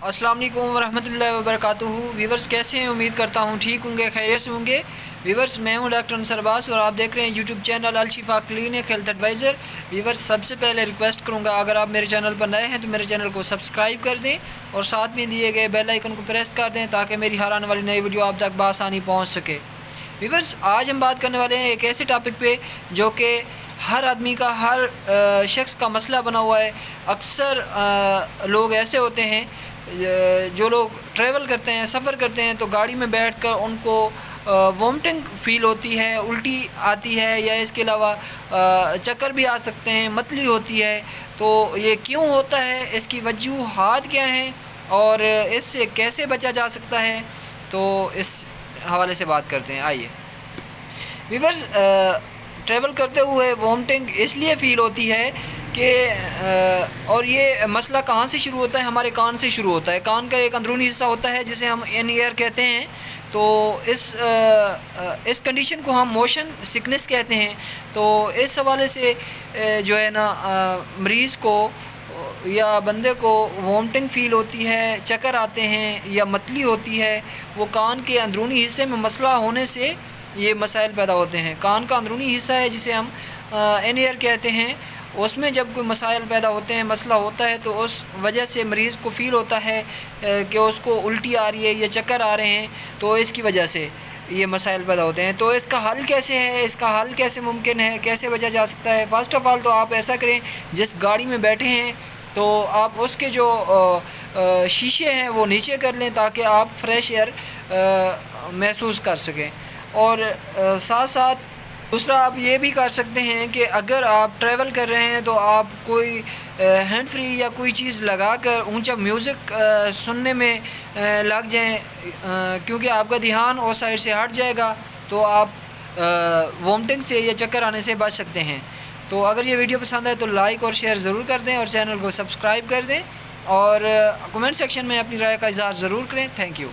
अस्सलाम वालेकुम वरहमतुल्लाहि वबरकातुहू। व्यूवर्स कैसे हैं? उम्मीद करता हूँ ठीक होंगे, खैरियत से होंगे। व्यूवर्स मैं हूँ डॉक्टर अंसर अब्बास और आप देख रहे हैं यूट्यूब चैनल अल शिफा क्लिनिक हेल्थ एडवाइज़र। व्यूवर्स सबसे पहले रिक्वेस्ट करूँगा, अगर आप मेरे चैनल पर नए हैं तो मेरे चैनल को सब्सक्राइब कर दें और साथ में दिए गए बेल आइकन को प्रेस कर दें ताकि मेरी हर आने वाली नई वीडियो आप तक बआसानी पहुँच सके। व्यूवर्स आज हम बात करने वाले हैं एक ऐसे टॉपिक पे जो कि हर आदमी का, हर शख्स का मसला बना हुआ है। अक्सर लोग ऐसे होते हैं जो लोग ट्रैवल करते हैं, सफ़र करते हैं, तो गाड़ी में बैठकर उनको वॉमिटिंग फ़ील होती है, उल्टी आती है या इसके अलावा चक्कर भी आ सकते हैं, मतली होती है। तो ये क्यों होता है, इसकी वजूहात क्या हैं और इससे कैसे बचा जा सकता है, तो इस हवाले से बात करते हैं। आइए व्यूअर्स, ट्रैवल करते हुए वॉमिटिंग इसलिए फ़ील होती है कि और ये मसला कहाँ से शुरू होता है? हमारे कान से शुरू होता है। कान का एक अंदरूनी हिस्सा होता है जिसे हम इन ईयर कहते हैं। तो इस कंडीशन को हम मोशन सिकनेस कहते हैं। तो इस हवाले से जो है ना, मरीज़ को या बंदे को वॉमिटिंग फ़ील होती है, चक्कर आते हैं या मतली होती है, वो कान के अंदरूनी हिस्से में मसला होने से ये मसाइल पैदा होते हैं। कान का अंदरूनी हिस्सा है जिसे हम इन ईयर कहते हैं, उसमें जब कोई मसाइल पैदा होते हैं, मसला होता है, तो उस वजह से मरीज़ को फ़ील होता है कि उसको उल्टी आ रही है या चक्कर आ रहे हैं, तो इसकी वजह से ये मसाइल पैदा होते हैं। तो इसका हल कैसे है, इसका हल कैसे मुमकिन है, कैसे बचा जा सकता है? फ़र्स्ट ऑफ़ ऑल तो आप ऐसा करें, जिस गाड़ी में बैठे हैं तो आप उसके जो शीशे हैं वो नीचे कर लें ताकि आप फ्रेश एयर महसूस कर सकें। और साथ साथ दूसरा आप ये भी कर सकते हैं कि अगर आप ट्रैवल कर रहे हैं तो आप कोई हैंड फ्री या कोई चीज़ लगाकर ऊंचा म्यूज़िक सुनने में लग जाएं, क्योंकि आपका ध्यान उस साइड से हट जाएगा, तो आप वॉमिटिंग से या चक्कर आने से बच सकते हैं। तो अगर ये वीडियो पसंद आए तो लाइक और शेयर ज़रूर कर दें और चैनल को सब्सक्राइब कर दें और कमेंट सेक्शन में अपनी राय का इज़हार ज़रूर करें। Thank you.